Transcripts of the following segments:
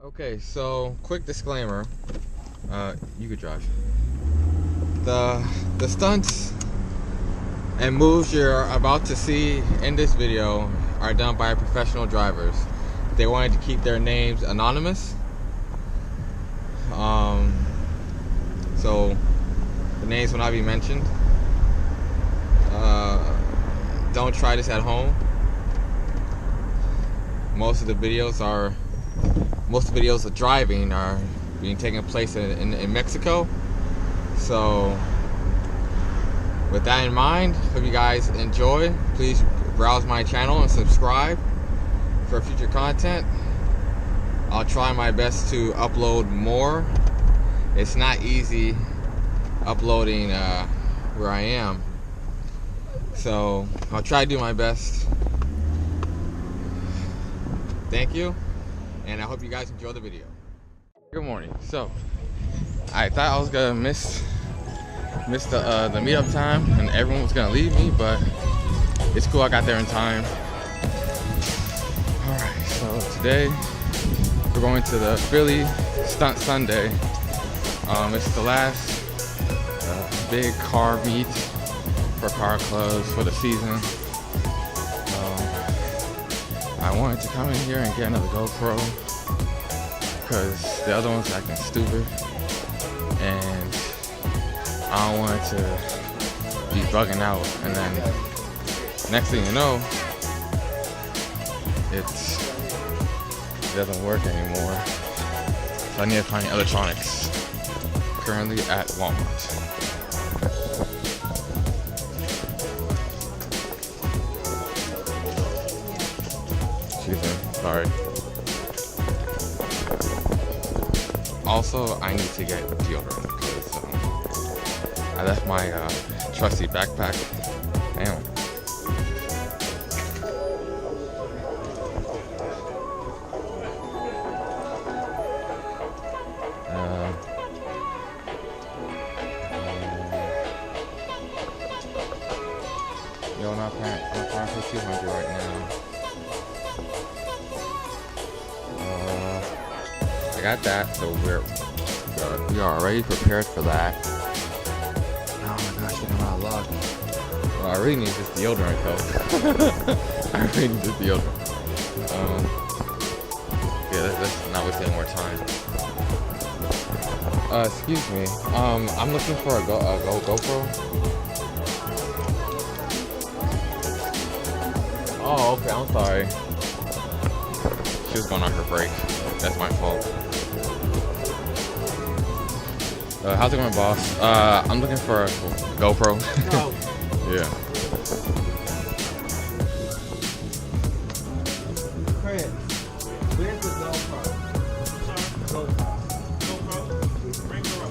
Okay, so quick disclaimer. You could drive. The stunts and moves you're about to see in this video are done by professional drivers. They wanted to keep their names anonymous. So the names will not be mentioned. Don't try this at home. Most of the videos of driving are being taken place in Mexico. So with that in mind, hope you guys enjoy. Please browse my channel and subscribe for future content. I'll try my best to upload more. It's not easy uploading where I am, so I'll try to do my best. Thank you, and I hope you guys enjoy the video. Good morning. So I thought I was gonna miss the meetup time and everyone was gonna leave me, but it's cool, I got there in time. Alright, so today we're going to the Philly Stunt Sunday. It's the last big car meet for car clubs for the season. I wanted to come in here and get another GoPro because the other one's acting stupid, and I don't want it to be bugging out, and then next thing you know, it doesn't work anymore. So I need to find electronics. Currently at Walmart. Excuse me, sorry. Also, I need to get deodorant because I left my trusty backpack. Damn. Yo, not paying for 200 right now. I got that, so we are already prepared for that. Oh my gosh, getting out of luck. Well, I really need this deodorant though. I really need this deodorant. Yeah, let's not waste any more time. Excuse me. I'm looking for a GoPro. Oh, okay, I'm sorry. She was going on her break. That's my fault. How's it going, boss? I'm looking for a GoPro. Oh. Yeah. Chris, where's the GoPro? GoPro? Bring her up.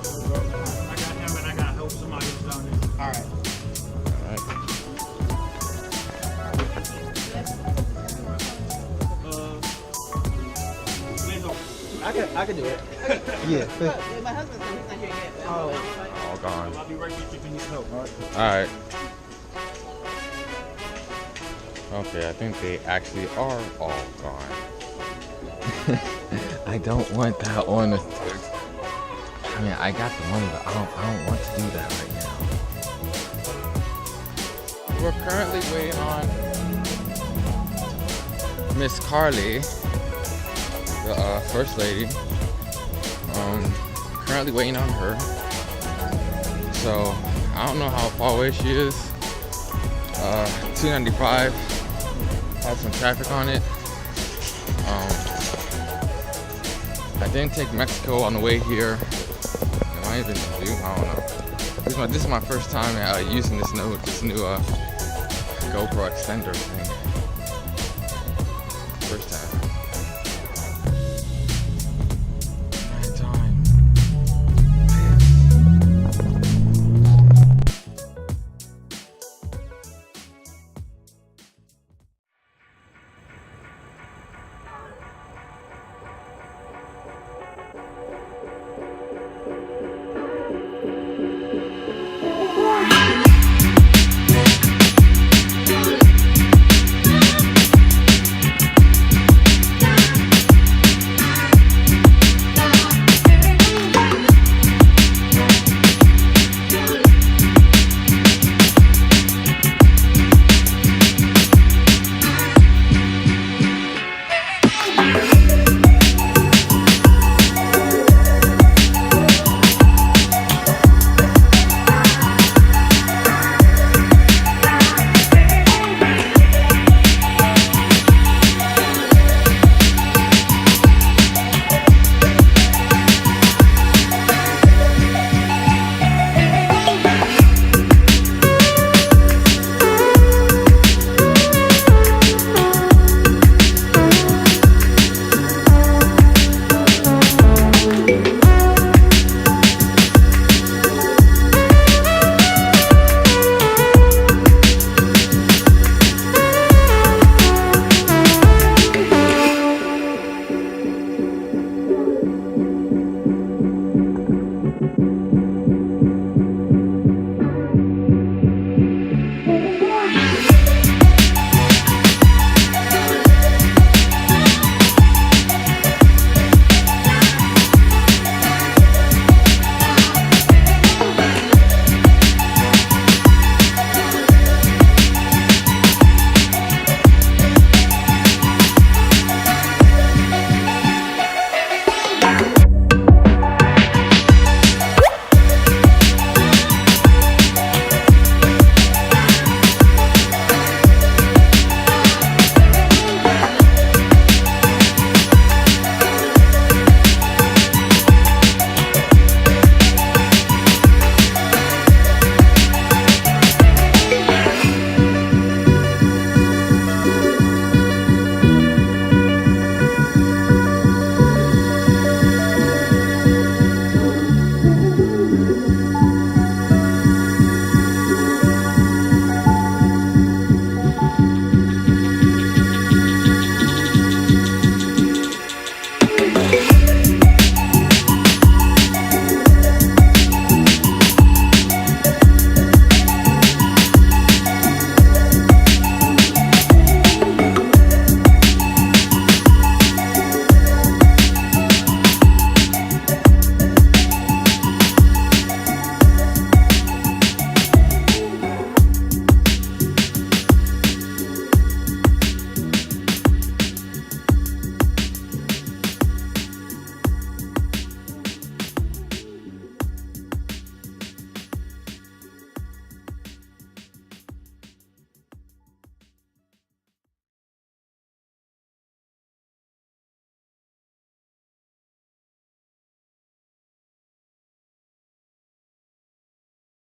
I got him and I got hope somebody else down there. Alright. I can do it. Yeah. My husband's not here yet. Oh. All gone. I'll be right with you if you need help. Alright. Okay, I think they actually are all gone. I don't want that one. I mean, I got the money, but I don't want to do that right now. We're currently waiting on Miss Carly, the first lady. Currently waiting on her. So I don't know how far away she is. 295 has some traffic on it. I didn't take Mexico on the way here. Am I even do? I don't know. This is my first time using this new GoPro extender thing. First time.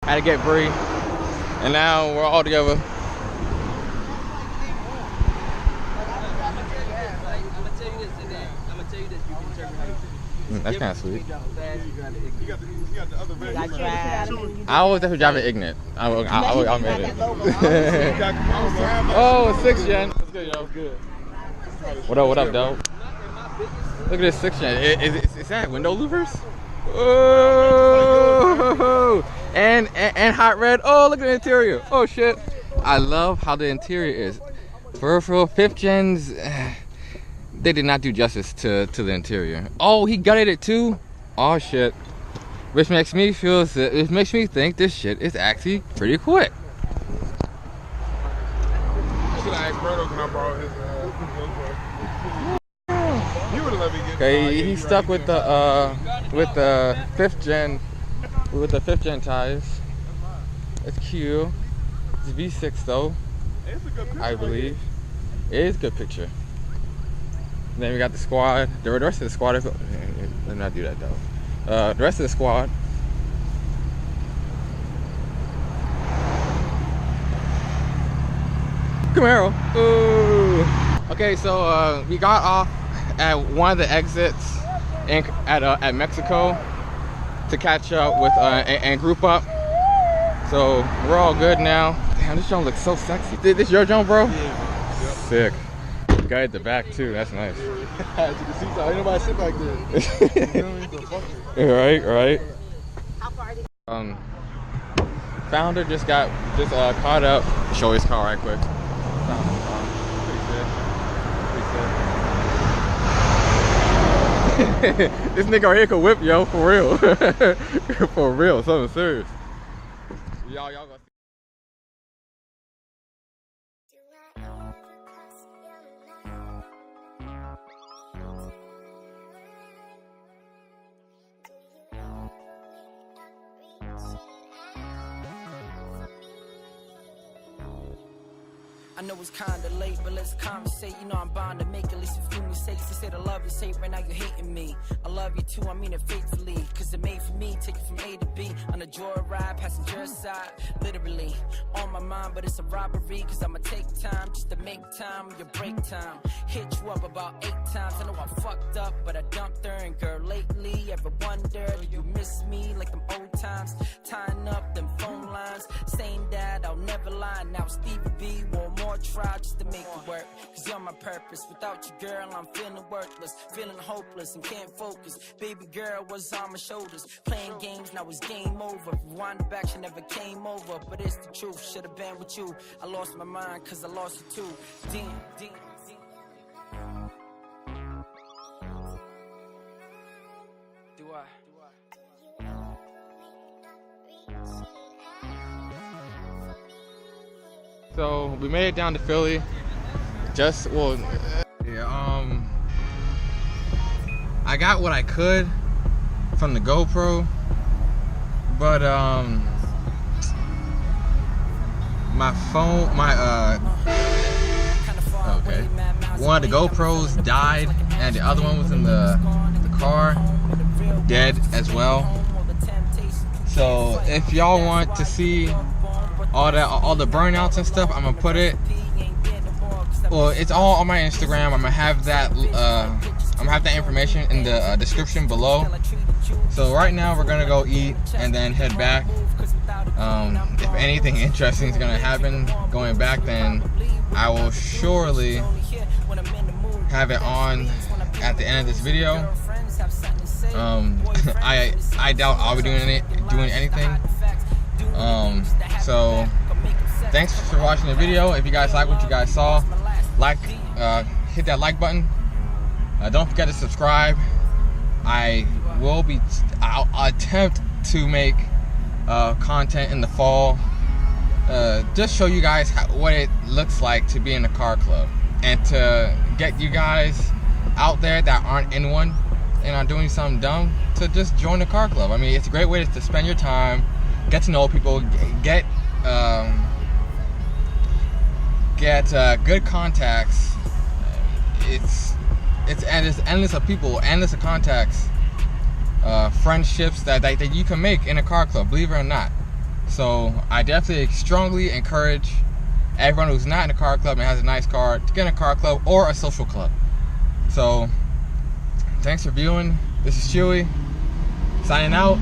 Had to get Bree, and now we're all together. That's kind of sweet. I always have to drive it ignorant. I'll admit it. Oh, 6th gen. That's good, yo. Good. What up, though? Look at this 6th gen. Is that window louvers? Oh, and hot red. Oh, look at the interior. Oh shit. I love how the interior is. For 5th gens. They did not do justice to the interior. Oh, he gutted it too? Oh shit. Which makes me think this shit is actually pretty quick. Okay, he's stuck with the 5th gen tires. It's cute. It's V6 though. I believe. It is a good picture. Then we got the squad. The rest of the squad. Let me not do that though. The rest of the squad. Camaro. Ooh. Okay, so we got off at one of the exits at Mexico to catch up with and group up. So we're all good now. Damn, this joint looks so sexy. This your joint, bro? Yeah. Yep. Sick. Guy at the back too. That's nice. Ain't nobody sit back there. Right. Founder just caught up. Show his car right quick. Pretty sick. This nigga right here could whip, yo, for real. For real, something serious. Y'all go. I know it's kinda late, but let's conversate. You know I'm bound to make at least a few mistakes. They say the love is safe, right now you're hating me. I love you too, I mean it faithfully. Cause it made for me, take it from A to B. On a joyride, passenger side, literally. On my mind, but it's a robbery. Cause I'ma take time just to make time, your break time. Hit you up about 8 times. I know I fucked up, but I dumped her. And girl, lately, ever wonder, do you miss me like them old times? Tying up them phone lines, saying that I'll never lie. Now Stevie B, one more try just to make it work. Cause you're my purpose. Without you, girl, I'm feeling worthless, feeling hopeless and can't focus. Baby girl was on my shoulders, playing games, now it's game over. Rewind back, she never came over. But it's the truth, should've been with you. I lost my mind cause I lost you too. Damn. Do I? So we made it down to Philly. I got what I could from the GoPro, but one of the GoPros died, and the other one was in the car, dead as well. So if y'all want to see all the burnouts and stuff, I'm gonna put it. Well, it's all on my Instagram. I'm gonna have that. Information in the description below. So right now we're gonna go eat and then head back. If anything interesting is gonna happen going back, then I will surely have it on at the end of this video. I doubt I'll be doing anything. So thanks for watching the video. If you guys like what you guys saw, hit that like button. Don't forget to subscribe. I'll attempt to make content in the fall, just show you guys what it looks like to be in a car club, and to get you guys out there that aren't in one and are doing something dumb to just join the car club. I mean, it's a great way to spend your time, get to know people, get good contacts. It's endless of people, endless of contacts, friendships that you can make in a car club, believe it or not. So I definitely strongly encourage everyone who's not in a car club and has a nice car to get in a car club or a social club. So thanks for viewing. This is Chewy signing out.